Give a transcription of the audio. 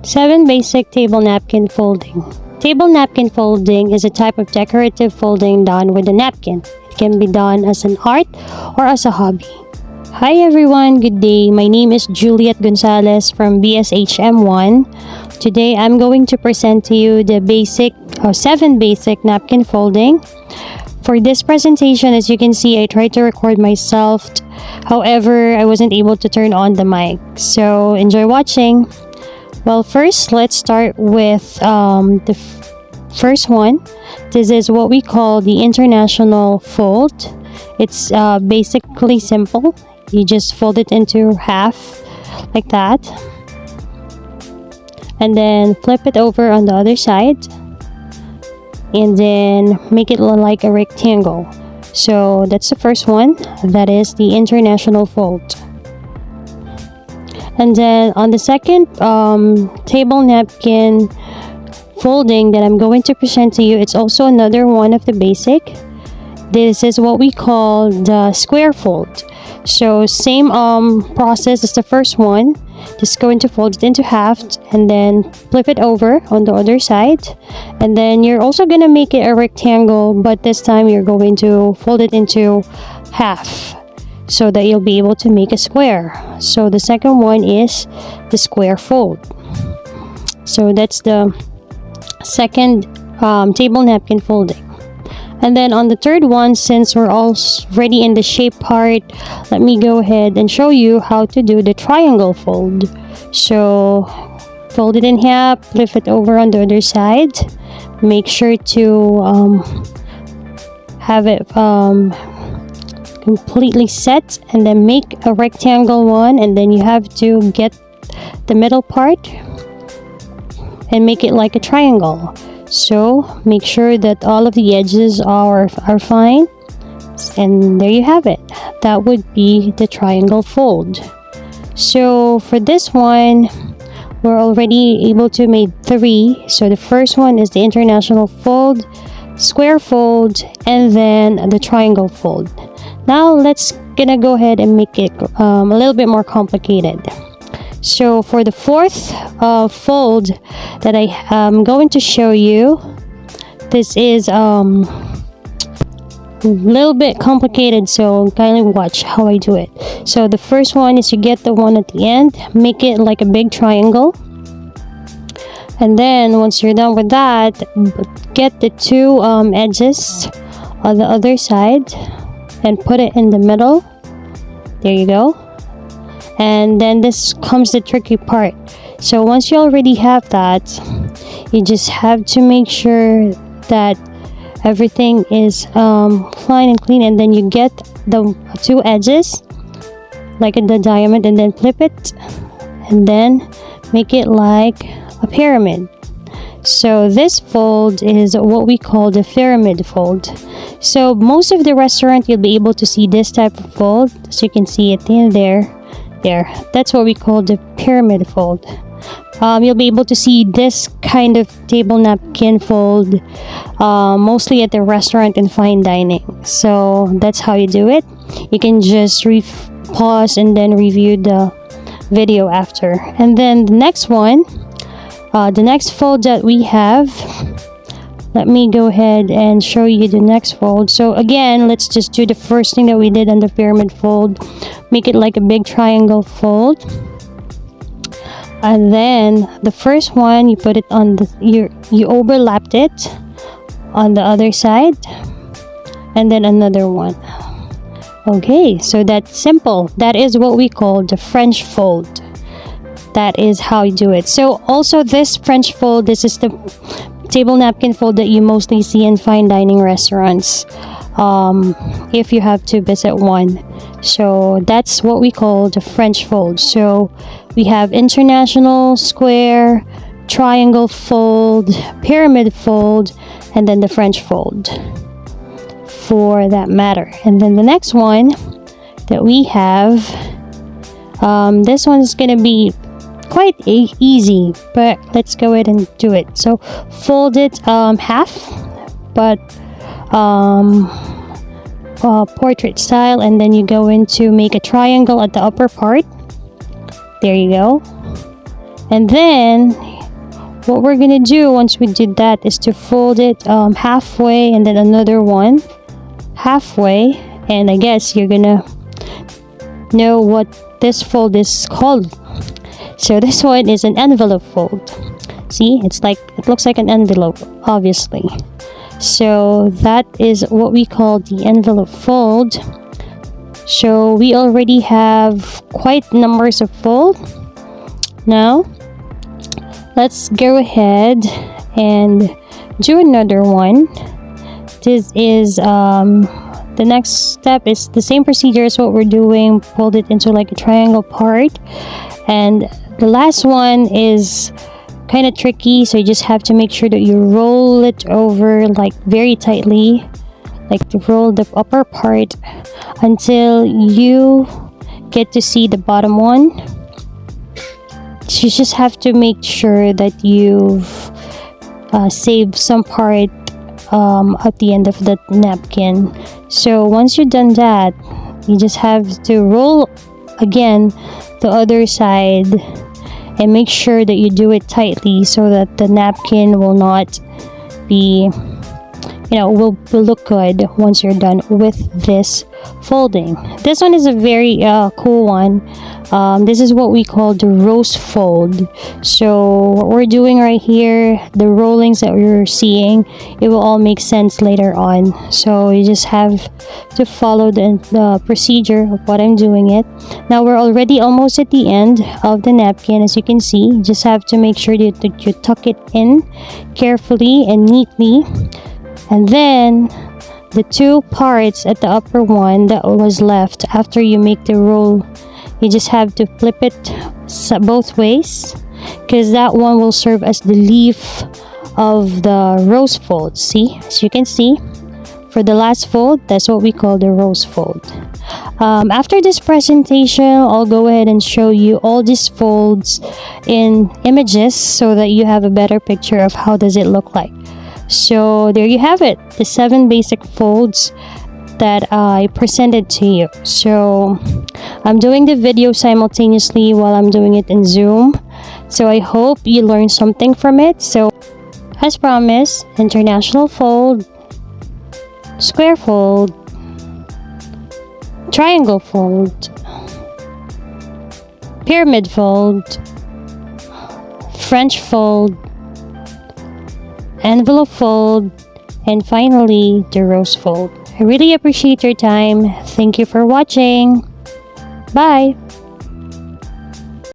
7 basic table napkin folding. Table napkin folding is a type of decorative folding done with a napkin. It can be done as an art or as a hobby. Hi everyone, good day. My name is Juliet Gonzalez from BSHM1. Today I'm going to present to you the 7 basic napkin folding. For this presentation, as you can see, I tried to record myself. However, I wasn't able to turn on the mic. So enjoy watching. Well, first, let's start with the first one. This is what we call the international fold. It's basically simple. You just fold it into half like that. And then flip it over on the other side. And then make it look like a rectangle. So that's the first one. That is the international fold. And then on the second table napkin folding that I'm going to present to you, it's also another one of the basic. This is what we call the square fold. So same process as the first one. Just going to fold it into half and then flip it over on the other side. And then you're also going to make it a rectangle, but this time you're going to fold it into half, so that you'll be able to make a square. So the second one is the square fold. So that's the second table napkin folding. And then on the third one, since we're already in the shape part, let me go ahead and show you how to do the triangle fold. So fold it in half, flip it over on the other side. Make sure to have it completely set, and then make a rectangle one, and then you have to get the middle part and make it like a triangle. So make sure that all of the edges are fine, and there you have it. That would be the triangle fold. So for this one, we're already able to make 3. So the first one is the international fold, square fold, and then the triangle fold. Now let's gonna go ahead and make it a little bit more complicated. So for the fourth fold that I am going to show you, this is a little bit complicated, so kindly watch how I do it. So the first one is you get the one at the end, make it like a big triangle. And then once you're done with that, get the 2 edges on the other side and put it in the middle. There you go. And then this comes the tricky part. So once you already have that, you just have to make sure that everything is fine and clean, and then you get the 2 edges like in the diamond, and then flip it and then make it like a pyramid. So this fold is what we call the pyramid fold. So most of the restaurant, you'll be able to see this type of fold. So you can see it in there. That's what we call the pyramid fold. You'll be able to see this kind of table napkin fold mostly at the restaurant and fine dining. So that's how you do it. You can just pause and then review the video after. And then the next one, the next fold that we have, let me go ahead and show you the next fold. So again, let's just do the first thing that we did on the pyramid fold. Make it like a big triangle fold. And then the first one, you put it on you overlapped it on the other side, and then another one. Okay, so that's simple. That is what we call the French fold. That is how you do it. So also this French fold, this is the table napkin fold that you mostly see in fine dining restaurants, if you have to visit one. So that's what we call the French fold. So we have international, square, triangle fold, pyramid fold, and then the French fold for that matter. And then the next one that we have, this one is going to be quite easy, but let's go ahead and do it. So fold it half, but portrait style, and then you go into make a triangle at the upper part. There you go. And then what we're gonna do once we did that is to fold it halfway, and then another one halfway, and I guess you're gonna know what this fold is called. So this one is an envelope fold. See, it looks like an envelope, obviously. So that is what we call the envelope fold. So we already have quite numbers of fold. Now let's go ahead and do another one. This is the next step is the same procedure as what we're doing. Fold it into like a triangle part, and the last one is kind of tricky, so you just have to make sure that you roll it over like very tightly, like to roll the upper part until you get to see the bottom one. So you just have to make sure that you've saved some part at the end of the napkin. So once you've done that, you just have to roll again the other side and make sure that you do it tightly so that the napkin will not be, will look good once you're done with this folding. This one is a very cool one. This is what we call the rose fold. So what we're doing right here, the rollings that we're seeing, it will all make sense later on. So you just have to follow the procedure of what I'm doing it. Now we're already almost at the end of the napkin. As you can see, you just have to make sure that you tuck it in carefully and neatly. And then the two parts at the upper one that was left after you make the roll, you just have to flip it both ways, because that one will serve as the leaf of the rose fold. See, as you can see, for the last fold, that's what we call the rose fold. After this presentation, I'll go ahead and show you all these folds in images so that you have a better picture of how does it look like. So there you have it, the 7 basic folds that I presented to you. So I'm doing the video simultaneously while I'm doing it in Zoom. So I hope you learned something from it. So as promised, international fold, square fold, triangle fold, pyramid fold, French fold, envelope fold, and finally the rose fold. I really appreciate your time. Thank you for watching. Bye.